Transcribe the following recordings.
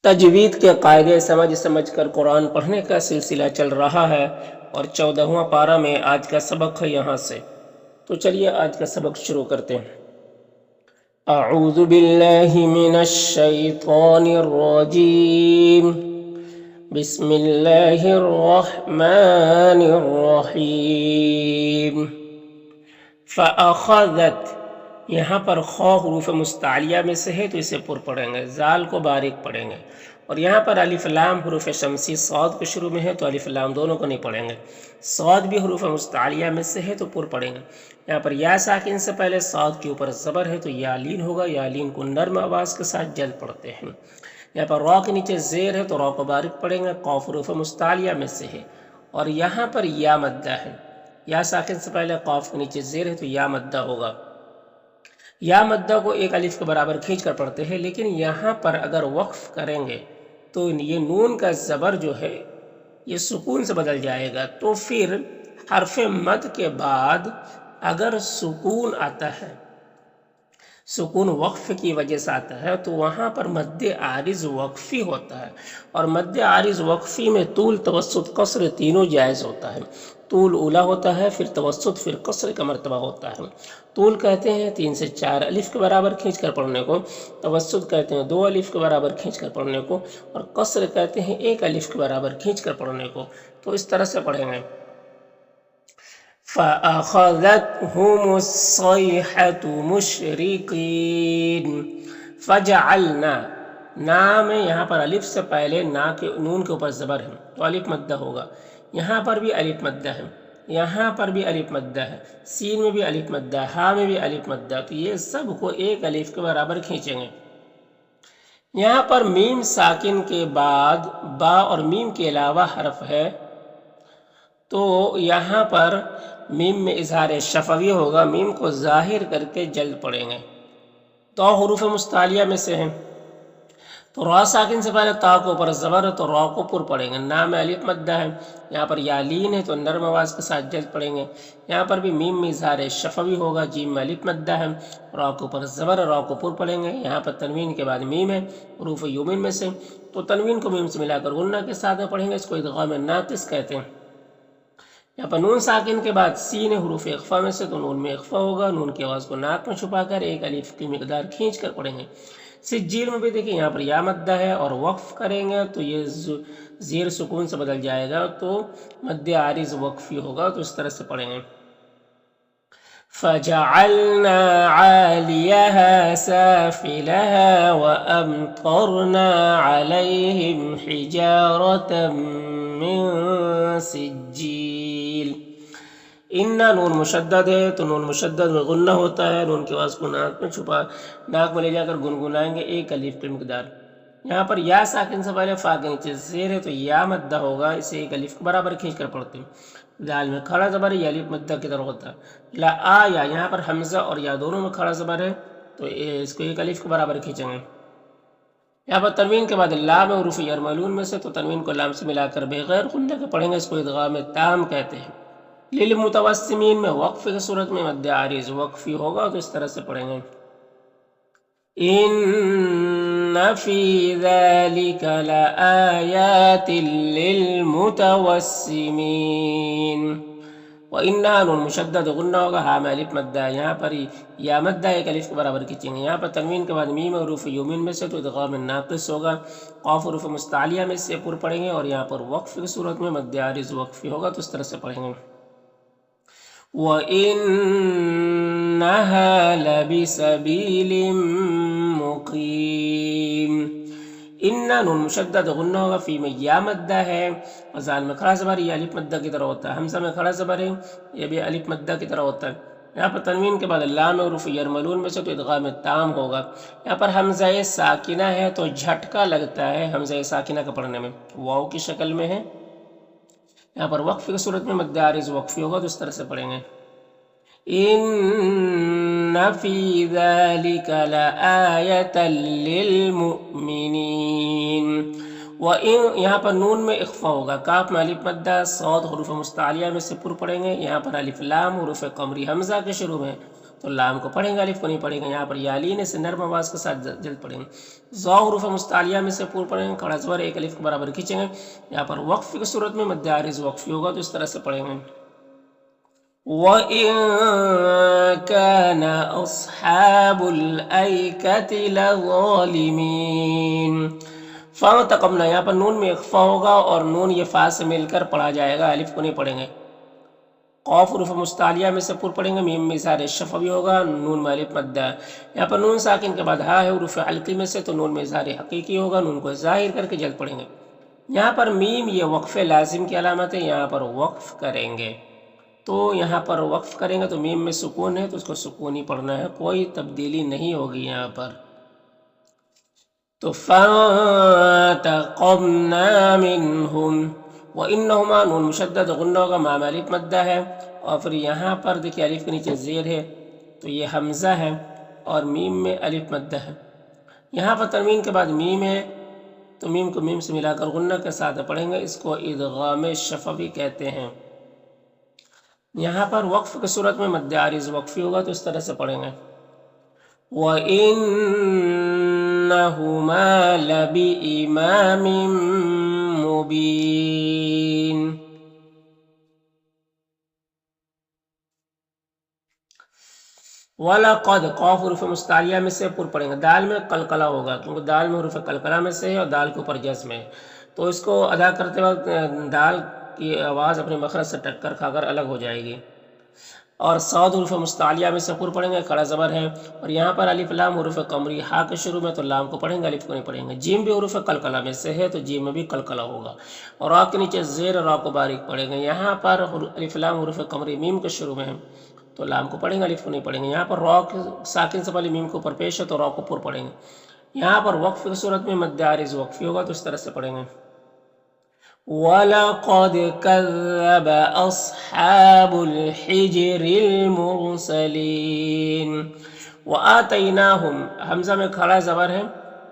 تجوید کے قاعدے سمجھ کر قرآن پڑھنے کا سلسلہ چل رہا ہے اور 14واں پارہ میں آج کا سبق ہے یہاں سے۔ تو چلیے آج کا سبق شروع کرتے ہیں۔ اعوذ باللہ من الشیطان الرجیم، بسم اللہ الرحمن الرحیم۔ فَأَخَذَتْ، یہاں پر خا حروف مستعلیہ میں سے ہے تو اسے پر پڑھیں گے، زال کو باریک پڑھیں گے، اور یہاں پر الف لام حروف شمسی صاد کے شروع میں ہے تو الف لام دونوں کو نہیں پڑھیں گے۔ صاد بھی حروف مستعلیہ میں سے ہے تو پر پڑھیں گے۔ یہاں پر یا ساکن سے پہلے صاد کے اوپر زبر ہے تو یا لین ہوگا، یا لین کو نرم آواز کے ساتھ جلد پڑھتے ہیں۔ یہاں پر را کے نیچے زیر ہے تو را کو باریک پڑھیں گے، قاف حروف مستعلیہ میں سے ہے، اور یہاں پر یا مدہ ہے، یا ساکن سے پہلے قاف کے نیچے زیر ہے تو یا مدہ ہوگا۔ یا مدہ کو ایک الف کے برابر کھینچ کر پڑھتے ہیں، لیکن یہاں پر اگر وقف کریں گے تو یہ نون کا زبر جو ہے یہ سکون سے بدل جائے گا، تو پھر حرف مد کے بعد اگر سکون آتا ہے، سکون وقف کی وجہ سے آتا ہے، تو وہاں پر مد عارض وقفی ہوتا ہے، اور مد عارض وقفی میں طول، توسط، قصر تینوں جائز ہوتا ہے۔ طول اولا ہوتا ہے، پھر توسط، پھر قصر کا مرتبہ ہوتا ہے۔ طول کہتے ہیں 3 سے 4 الف کے برابر کھینچ کر پڑھنے کو، توسط کہتے ہیں 2 الف کے برابر کھینچ کر پڑھنے کو، اور قصر کہتے ہیں 1 الف کے برابر کھینچ کر پڑھنے کو۔ تو اس طرح سے پڑھیں گے۔ فَأَخَذَتْهُمُ الصَّيْحَةُ مُشْرِقِينَ فَجَعَلْنَا، نا میں یہاں پر الف سے پہلے نا کے نون کے اوپر زبر ہے تو الف مدہ ہوگا، یہاں پر بھی الف مدہ ہے، یہاں پر بھی الف مدہ ہے، سین میں بھی الف مدہ ہے، ہا میں بھی الف مدہ، تو یہ سب کو 1 الف کے برابر کھینچیں گے۔ یہاں پر میم ساکن کے بعد با اور میم کے علاوہ حرف ہے، تو یہاں پر میم میں اظہار شفوی ہوگا، میم کو ظاہر کر کے جلد پڑھیں گے۔ تو حروف مستعلیہ میں سے ہیں، تو را ساکن سے پہلے تا کو اوپر زبر ہے تو را کو پر پڑھیں گے، نا میں الف مدہ ہے، یہاں پر یا لین ہے تو نرم آواز کے ساتھ جلد پڑھیں گے۔ یہاں پر بھی میم میں اظہار شفوی ہوگا، جیم میں الف مدہ ہے، را کو اوپر زبر ہے، را کو پر پڑھیں گے۔ یہاں پر تنوین کے بعد میم ہے حروف یومین میں سے، تو تنوین کو میم سے ملا کر غنہ کے ساتھ میں پڑھیں گے، اس کو ادغام ناقص کہتے ہیں۔ یہاں پر نون ساکن کے بعد سین حروف اخفا میں سے، تو نون میں اخفا ہوگا، نون کی آواز کو ناک میں چھپا کر 1 الف کی مقدار کھینچ کر پڑھیں گے۔ سجیل میں بھی دیکھیں یہاں پر یا مدہ ہے، اور وقف کریں گے تو یہ زیر سکون سے بدل جائے گا، تو مد عارض وقفی ہوگا، تو اس طرح سے پڑھیں گے۔ فَجَعَلْنَا عَالِيَهَا سَافِلَهَا وَأَمْطَرْنَا عَلَيْهِمْ حِجَارَةً مِّن سِجِّيلٍ۔ اِنَّا نون مشدد ہے تو نون مشدد میں غنہ ہوتا ہے، نون کی آواز کو ناک میں لے جا کر گنگنائیں گے 1 الف کی مقدار۔ یہاں پر یا ساکن سے پہلے فا کے نیچے زیر ہے تو یا مدہ ہوگا، اسے 1 الف کے برابر کھینچ کر پڑھتے ہیں۔ دال میں کھڑا زبر ہے، یہ الف مدہ کی طرح ہوتا ہے۔ لا آ یا، یہاں پر حمزہ اور یا دونوں میں کھڑا زبر ہے تو اس کو 1 الف کے برابر کھینچیں گے۔ یہاں پر تنوین کے بعد لام حروف یرملون میں سے، تو تنوین کو لام سے ملا کر بغیر غنہ کے پڑھیں گے، اس کو ادغام تام کہتے ہیں۔ للمتوسمین میں وقف کی صورت میں مد عارض وقفی ہوگا، تو اس طرح سے پڑھیں گے۔ ان فی ذلک لآیات للمتوسمین۔ وَإِنَّا نون مشدد غنہ ہوگا، ہاں میں الف مدہ ہے، یہاں پر یا مدہ 1 الف کے برابر کھینچیں گے۔ یہاں پر تنوین کے بعد میم حروف یومین میں سے، تو ادغام ناقص ہوگا، قاف حروف مستعلیہ میں سے پر پڑھیں گے، اور یہاں پر وقف کی صورت میں مد عارض وقفی ہوگا، تو اس طرح سے پڑھیں گے۔ وَإِنَّهَا لَبِسَبِيلٍ مُقِيمٍ۔ اِنَّا نون مشدد غنہ ہوگا، فی میں یا مدہ ہے، اور زال میں کھڑا زبر، یہ الف مدہ کی طرح ہوتا ہے، حمزہ میں کھڑا زبر ہے، یہ بھی الف مدہ کی طرح ہوتا ہے۔ یہاں پر تنوین کے بعد لام حروف یرملون میں سے، تو ادغام تام ہوگا۔ یہاں پر حمزہ ساکنہ ہے تو جھٹکا لگتا ہے حمزہ ساکنہ کا پڑھنے میں، واو کی شکل میں ہے، یہاں پر وقف کی صورت میں مد عارض وقفی ہوگا، تو اس طرح سے پڑھیں گے۔ ان فی ذلک لآیۃ للمؤمنین۔ یہاں پر نون میں اخفا ہوگا، کاف میں الف مدہ، صاد حروف مستعلیہ میں سے پر پڑھیں گے۔ یہاں پر الف لام حروف قمری حمزہ کے شروع میں، تو لام کو پڑھیں گے، الف کو نہیں پڑھیں گے۔ یہاں پر یالین سے نرم آواز کے ساتھ جلد پڑھیں گے۔ ذا حروف مستعلیہ میں سے پور پڑھیں گے، کھڑا زبر ایک الف کے برابر کھینچیں گے۔ یہاں پر وقف کی صورت میں مد عارض وقفی ہوگا تو اس طرح سے پڑھیں گے۔ وَإِن كَانَ أَصْحَابُ الْأَيْكَةِ لَظَالِمِينَ فَانْتَقَمْنَا، یہاں پر نون میں اخفا ہوگا اور نون یہ فا سے مل کر پڑھا جائے گا، الف کو نہیں پڑھیں گے۔ قاف حروف مستعلیہ میں سے پر پڑھیں گے، میم میں اظہار شفوی ہوگا، نون میں الف مد ہے۔ یہاں پر نون ساکن کے بعد ہا ہے حروف حلقی میں سے، تو نون میں اظہار حقیقی ہوگا، نون کو ظاہر کر کے جلد پڑھیں گے۔ یہاں پر میم یہ وقف لازم کی علامت ہے، یہاں پر وقف کریں گے تو یہاں پر وقف کریں گے تو میم میں سکون ہے تو اس کو سکون ہی پڑھنا ہے، کوئی تبدیلی نہیں ہوگی یہاں پر۔ تو فَانْتَقَمْنَا مِنْهُمْ وَإِنَّهُمَا نون مشدد غنہ ہوگا، ماں میں الف مدہ ہے، اور پھر یہاں پر دیکھیے الف کے نیچے زیر ہے تو یہ حمزہ ہے اور میم میں الف مدہ ہے۔ یہاں پر تنوین کے بعد میم ہے تو میم کو میم سے ملا کر غنہ کے ساتھ پڑھیں گے، اس کو ادغام شفوی کہتے ہیں۔ یہاں پر وقف کی صورت میں مد عارض وقفی ہوگا تو اس طرح سے پڑھیں گے۔ وَإِنَّهُمَا لَبِإِمَامٍ مُبِينٍ وَلَقَدْ قاف حروف مستعلیہ میں سے پر پڑھیں گے، دال میں قلقلہ ہوگا کیونکہ دال میں حروف قلقلہ میں سے ہے اور دال کے اوپر جزم ہے، تو اس کو ادا کرتے وقت دال کی آواز اپنے مخرج سے ٹکر کھا کر الگ ہو جائے گی۔ اور صاد حروف مستعلیہ میں سے پر پڑھیں گے، کھڑا زبر ہے، اور یہاں پر الف لام حروف قمری ہا کے شروع میں تو لام کو پڑھیں گے، الف کو نہیں پڑھیں گے۔ جیم بھی حروف قلقلہ میں سے ہے تو جیم میں بھی قلقلہ ہوگا، اور را کے نیچے زیر را کو باریک پڑھیں گے۔ یہاں پر الف لام حروف قمری میم کے شروع میں ہے تو لام کو پڑھیں گے، الف کو نہیں پڑھیں گے۔ یہاں پر را ساکن سے پہلے میم کے اوپر پیش ہے تو را کو پر پڑھیں گے۔ یہاں پر وقف کی صورت میں مد عارض وقفی ہوگا تو اس طرح سے پڑھیں گے۔ وَلَقَدْ كَذَّبَ أَصْحَابُ الْحِجْرِ الْمُرْسَلِينَ وَآتَيْنَاهُمْ حمزہ میں کھڑا زبر ہے،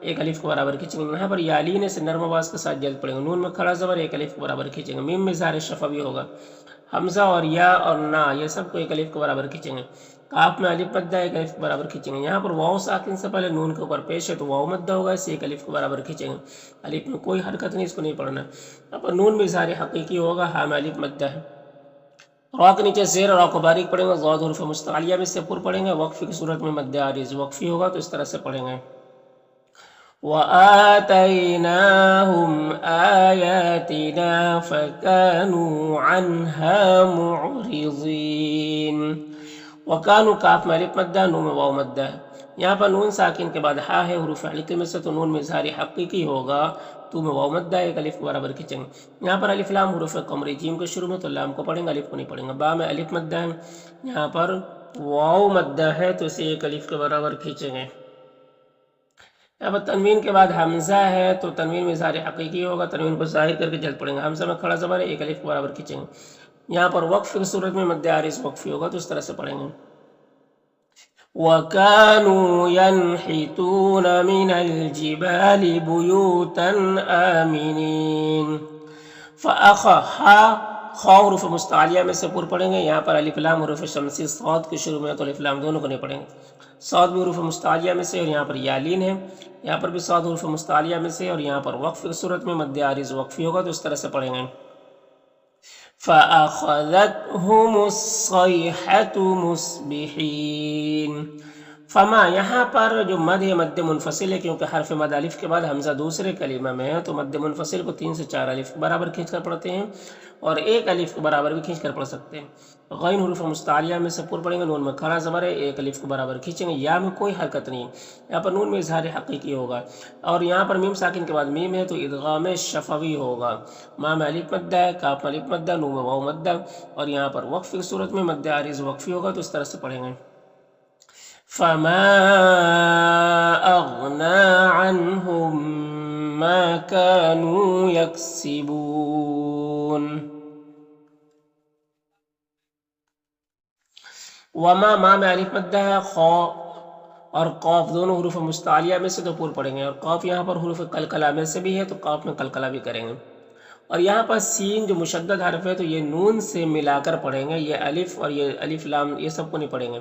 ایک الف کے برابر کھینچیں گے۔ یہاں پر یالین سے نرم آواز کے ساتھ جلد پڑھیں گے، نون میں کھڑا زبر ایک الف کے برابر کھینچیں گے، میم میں اظہار شفوی ہوگا، حمزہ اور یا اور نا یہ سب کو ایک الف کے برابر کھینچیں گے۔ کاف میں الف مدہ ایک الف کے برابر کھینچیں گے۔ یہاں پر واو ساکن سے پہلے نون کے اوپر پیش ہے تو واو مدہ ہوگا، اسے ایک الف کے برابر کھینچیں گے، الف میں کوئی حرکت نہیں، اس کو نہیں پڑھنا۔ یہاں پر نون میں اظہار حقیقی ہوگا، ہاں میں الف مدہ ہے۔ را کے نیچے زیر را کو باریک پڑھیں گے، ضاد حروف مستعلیہ میں سے پر پڑھیں گے، وقف کی صورت میں مد عارض وقفی ہوگا تو اس طرح سے پڑھیں گے۔ وَآتَيْنَاهُمْ آيَاتِنَا فَكَانُوا عَنْهَا مُعْرِضِينَ وَكَانُوا کاف میں الف مدہ، نون میں واو مدہ ہے۔ یہاں پر نون ساکن کے بعد ہا ہے حروف حلقی میں سے تو نون میں اظہار حقیقی ہوگا، تو میں واو مدہ ایک الف کے برابر کھینچیں گے۔ یہاں پر الف لام حروف قمری جیم کے شروع میں تو لام کو پڑھیں گے، الف کو نہیں پڑھیں گے۔ با میں الف مدہ ہے، یہاں پر واو مدہ ہے تو اسے ایک الف کے برابر کھینچیں گے۔ یہاں پر تنوین کے بعد حمزہ ہے تو تنوین میں اظہار حقیقی ہوگا، تنوین کو ظاہر کر کے جلد پڑھیں گے، حمزہ میں کھڑا زبر ہے ایک الف کے برابر کھینچیں گے۔ یہاں پر وقف کی صورت میں مد عارض وقفی ہوگا تو اس طرح سے پڑھیں گے۔ وَكَانُوا يَنْحِتُونَ مِنَ الْجِبَالِ بُيُوتًا آمِنِينَ فَأَخَذَ خا حروف مستعلیہ میں سے پر پڑھیں گے، یہاں پر الف لام حروف شمسی صاد کے شروع میں تو الف لام دونوں کو نہیں پڑھیں گے، صاد بھی حروف مستعلیہ میں سے اور یہاں پر یالین ہے، یہاں پر بھی صاد حروف مستعلیہ میں سے اور یہاں پر وقف کی صورت میں مد عارض وقفی ہوگا تو اس طرح سے پڑھیں گے۔ فَأَخَذَتْهُمُ الصَّيْحَةُ مُصْبِحِينَ فما یہاں پر جو مد ہے مد منفصل ہے، کیونکہ حرف مد الف کے بعد حمزہ دوسرے کلمہ میں ہے تو مد منفصل کو 3 سے 4 الف کے برابر کھینچ کر پڑھتے ہیں اور ایک الف کے برابر بھی کھینچ کر پڑھ سکتے ہیں۔ غین حروف مستعلیہ میں سے پر پڑھیں گے، نون میں کھڑا زبر ہے ایک الف کے برابر کھینچیں گے، یا میں کوئی حرکت نہیں، یہاں پر نون میں اظہار حقیقی ہوگا، اور یہاں پر میم ساکن کے بعد میم ہے تو ادغام شفوی ہوگا، ماں میں الف مدہ ہے، کاف میں الف مدہ، نون میں واو مدہ، اور یہاں پر وقف کی صورت میں مد عارض وقفی ہوگا تو اس طرح سے پڑھیں گے۔ فما أغنى عنهم ما كانوا يكسبون وما ما میں الف مدہ ہے، خا اور قاف دونوں حروف مستعلیہ میں سے تو پر پڑھیں گے، اور قاف یہاں پر حروف قلقلہ میں سے بھی ہے تو قاف میں قلقلہ بھی کریں گے، اور یہاں پر سین جو مشدد حرف ہے تو یہ نون سے ملا کر پڑھیں گے، یہ الف اور یہ الف لام یہ سب کو نہیں پڑھیں گے۔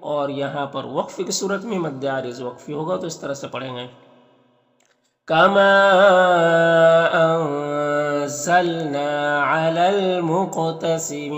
اور یہاں پر وقف کی صورت میں مد عارض وقفی ہوگا تو اس طرح سے پڑھیں گے کما انزلنا علی المقتسمین.